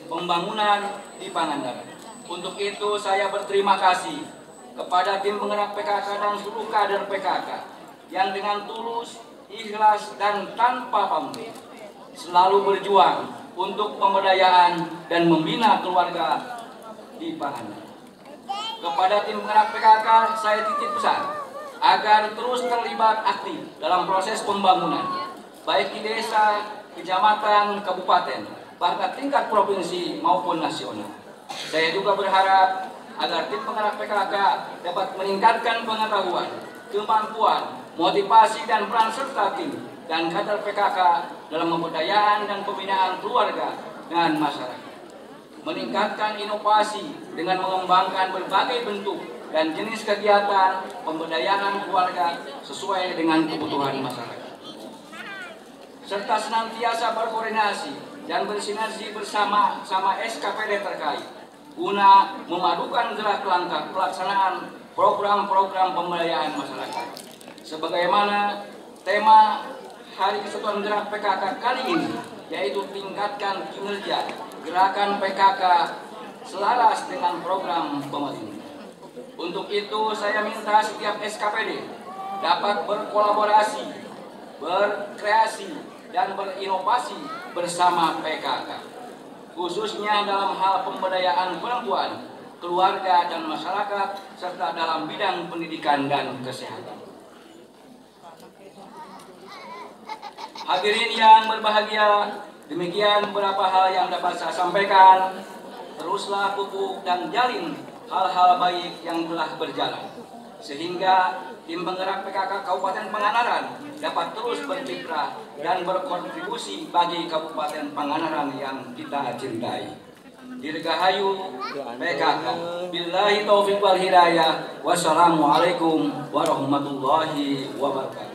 pembangunan di Pangandaran. Untuk itu saya berterima kasih kepada tim penggerak PKK dan seluruh kader PKK yang dengan tulus, ikhlas, dan tanpa pamrih selalu berjuang untuk pemberdayaan dan membina keluarga di Pangandaran. Kepada tim penggerak PKK saya titip pesan agar terus terlibat aktif dalam proses pembangunan, baik di desa, kecamatan, kabupaten, bahkan tingkat provinsi maupun nasional. Saya juga berharap agar tim penggerak PKK dapat meningkatkan pengetahuan, kemampuan, motivasi, dan peran serta tim dan kader PKK dalam pemberdayaan dan pembinaan keluarga dan masyarakat. Meningkatkan inovasi dengan mengembangkan berbagai bentuk dan jenis kegiatan pemberdayaan keluarga sesuai dengan kebutuhan masyarakat. Serta senantiasa berkoordinasi dan bersinergi bersama SKPD terkait guna memadukan gerak langkah pelaksanaan program-program pemberdayaan masyarakat. Sebagaimana tema Hari Kesatuan Gerak PKK kali ini, yaitu tingkatkan kinerja gerakan PKK selaras dengan program pemerintah. Untuk itu saya minta setiap SKPD dapat berkolaborasi, berkreasi, dan berinovasi bersama PKK. Khususnya dalam hal pemberdayaan perempuan, keluarga, dan masyarakat, serta dalam bidang pendidikan dan kesehatan. Hadirin yang berbahagia, demikian beberapa hal yang dapat saya sampaikan. Teruslah pupuk dan jalin hal-hal baik yang telah berjalan, sehingga tim penggerak PKK Kabupaten Pangandaran dapat terus berkiprah dan berkontribusi bagi Kabupaten Pangandaran yang kita cintai. Dirgahayu PKK. Billahi taufiq wal hidayah. Wassalamualaikum warahmatullahi wabarakatuh.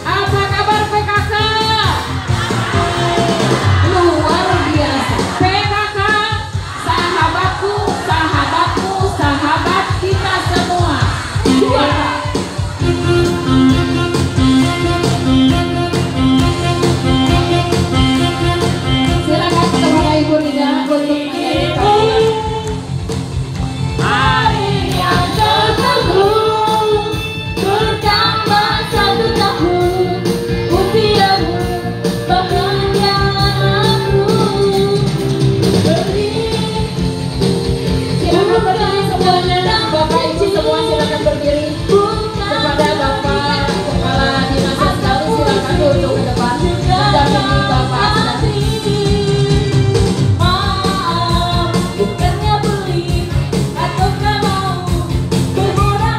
Apa kabar PKK? Luar biasa. PKK, sahabatku, sahabatku, sahabat kita semua. Juara. Silakan kepada Ibu Rida untuk menyanyi. Hari yang tertentu bertambah 1 tahun usiamu, bahagia aku berdiri. Silakan berdiri semuanya. Bapak Ibu semua silakan berdiri. Kepada Bapak Kepala Dinas Sosial silakan duduk ke depan mendampingi Bapak. Maaf, bukannya beli atau mau bermurah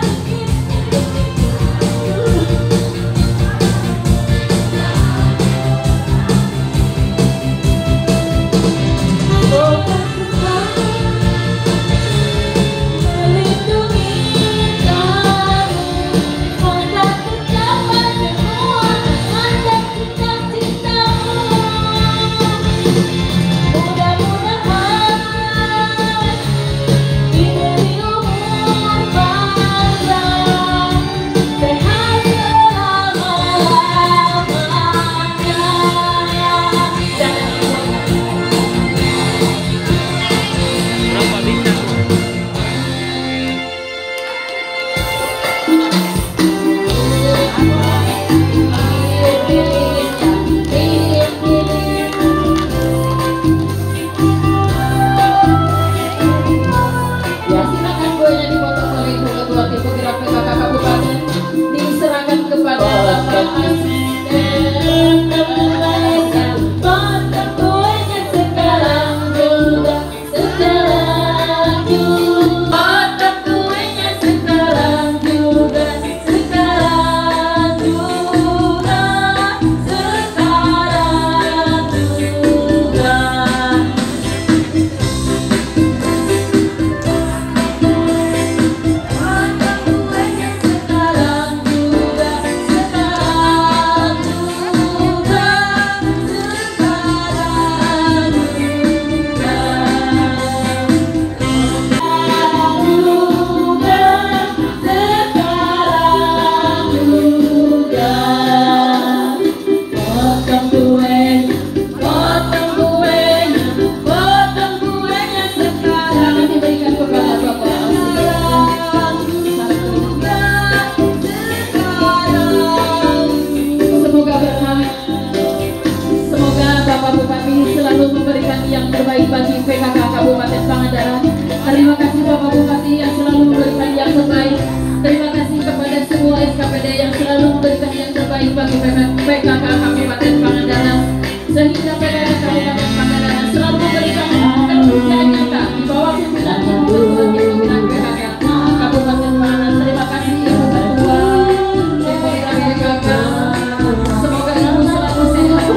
melindungi kamu, hendak tercapai semua mandat cita-citamu. Mudah-mudahan diberi umur panjang, sehat selama-lamanya. Ya, silakan kuenya dipotong oleh Ibu Ketua Tim Penggerak PKK Kabupaten, diserahkan kepada Bapak Asisten Pemilihan. Potong kuenya sekarang juga, sekarang juga. Potong kuenya sekarang juga, sekarang juga, sekarang juga. Semoga berkah. Semoga Bapak Bupati selalu memberikan yang terbaik bagi PKK Kabupaten Pangandaran. Terima kasih Bapak Bupati yang selalu memberikan yang terbaik. Terima kasih kepada semua SKPD yang selalu memberikan yang terbaik bagi PKK Kabupaten Pangandaran. Sehingga PKK Kabupaten Pangandaran selalu memberikan kerja nyata di bawah pimpinan pimpinan PKK Kabupaten Pangandaran. Terima kasih Ibu Ketua pimpinan PKK. Semoga Ibu selalu sehat.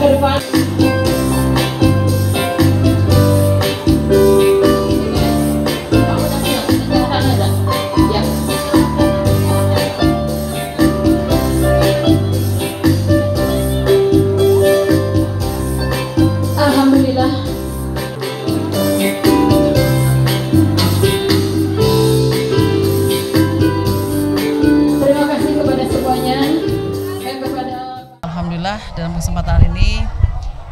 ke depan. Alhamdulillah. Terima kasih kepada semuanya. Alhamdulillah, dalam kesempatan ini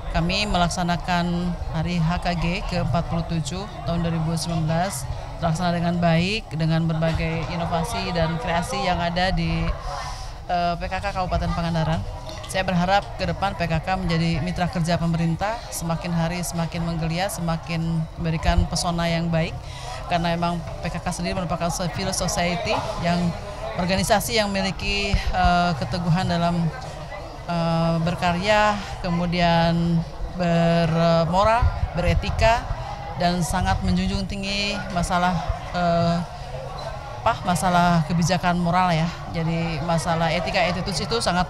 kami melaksanakan Hari HKG ke-47 tahun 2019 terlaksana dengan baik, dengan berbagai inovasi dan kreasi yang ada di PKK Kabupaten Pangandaran. Saya berharap ke depan PKK menjadi mitra kerja pemerintah, semakin hari semakin menggeliat, semakin memberikan pesona yang baik, karena memang PKK sendiri merupakan civil society yang organisasi yang memiliki keteguhan dalam berkarya, kemudian bermoral, beretika, dan sangat menjunjung tinggi masalah masalah kebijakan moral ya. Jadi masalah etika attitude itu sangat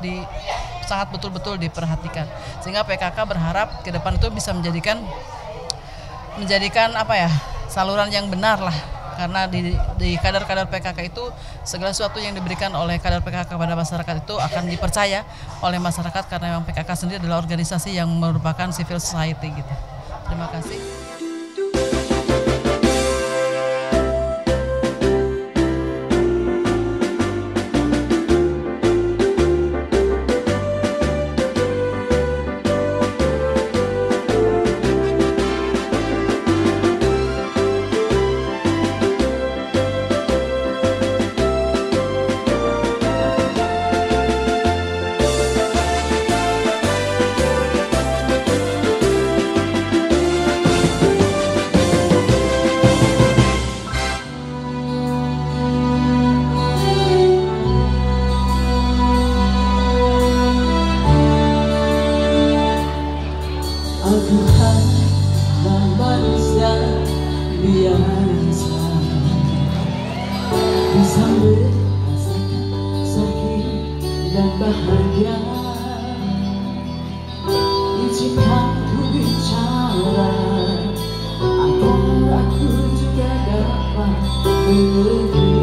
betul-betul diperhatikan. Sehingga PKK berharap ke depan itu bisa menjadikan saluran yang benar lah. Karena di kader-kader PKK itu segala sesuatu yang diberikan oleh kader PKK kepada masyarakat itu akan dipercaya oleh masyarakat, karena memang PKK sendiri adalah organisasi yang merupakan civil society gitu. Terima kasih. Tuhanlah manusia biasa, bisa merasakan sakit dan bahagia. Izinkan ku bicara agar aku juga dapat mengerti.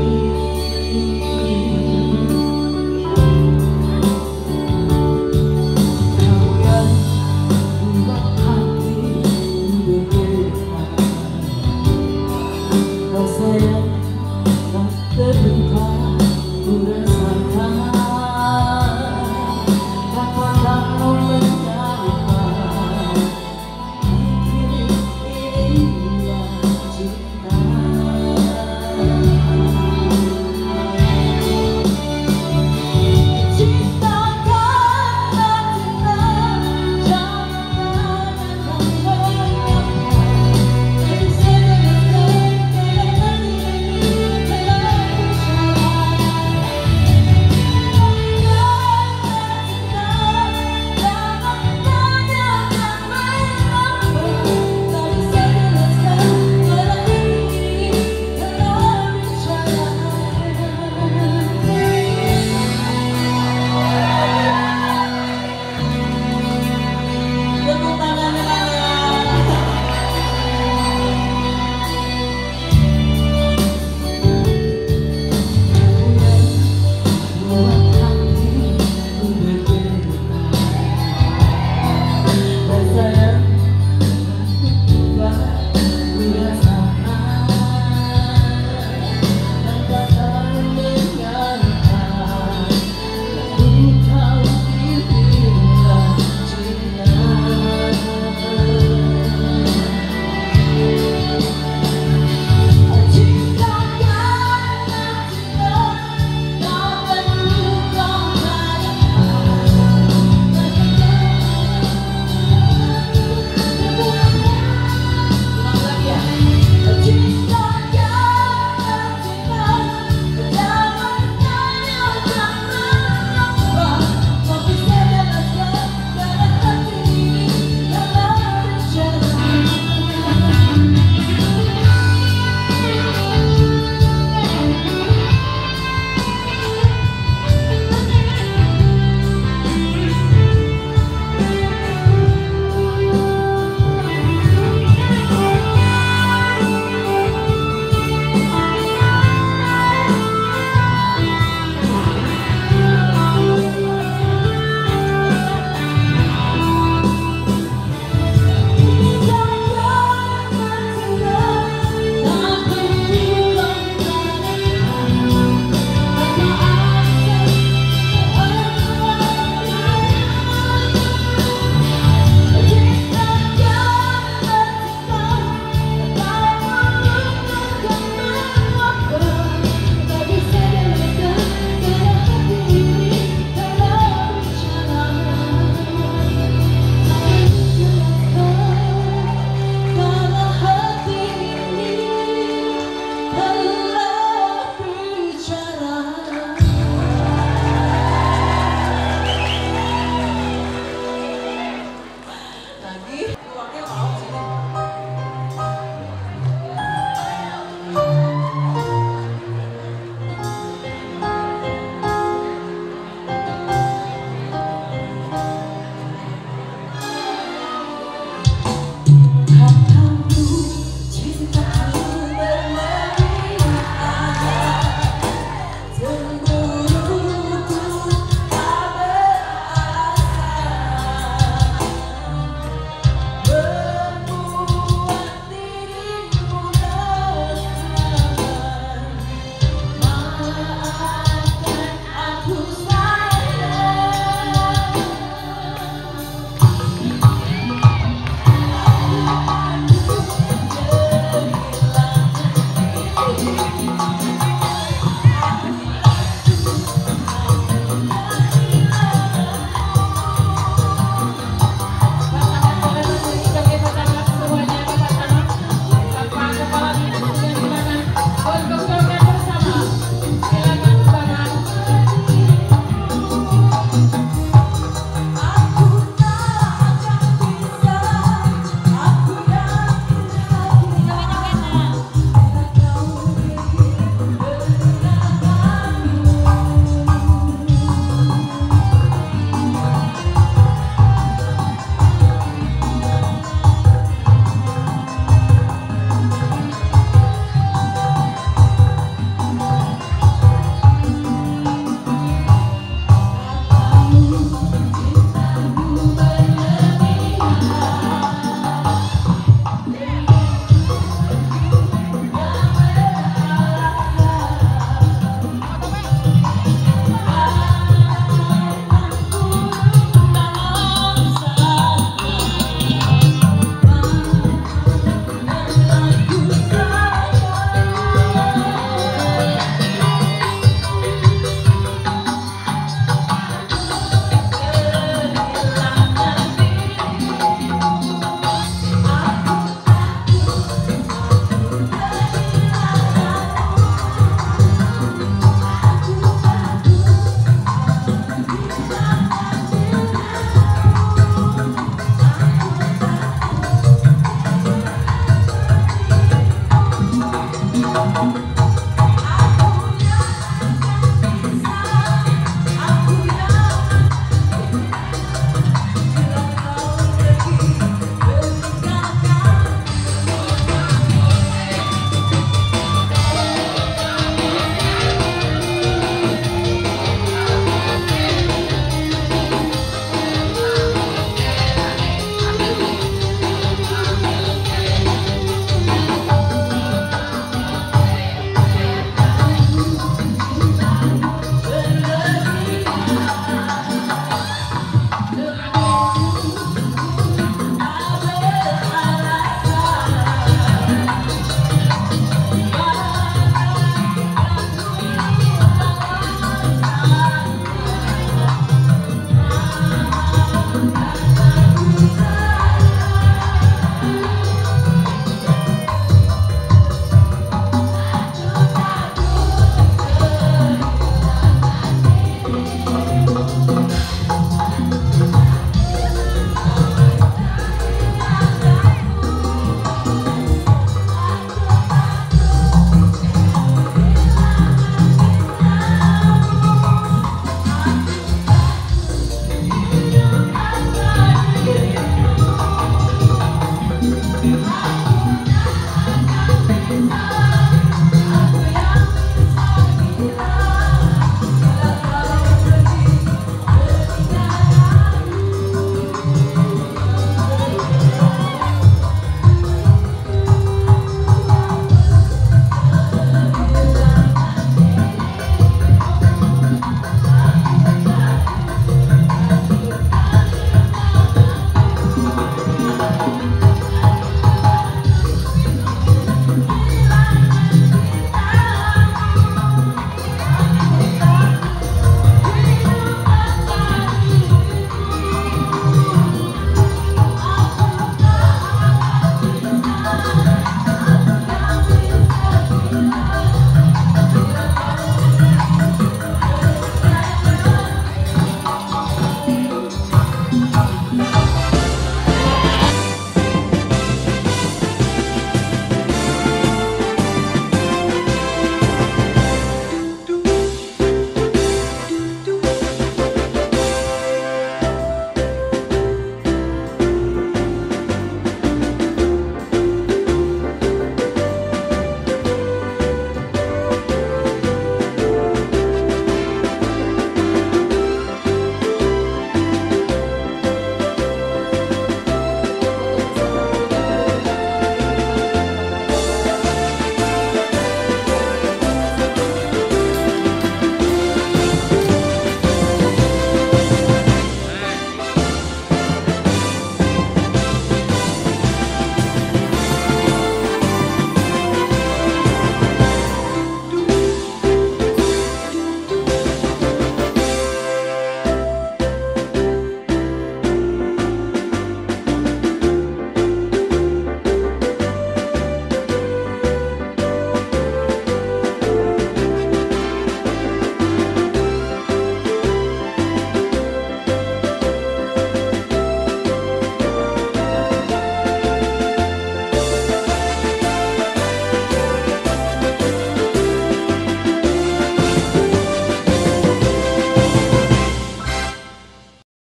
Jakarta.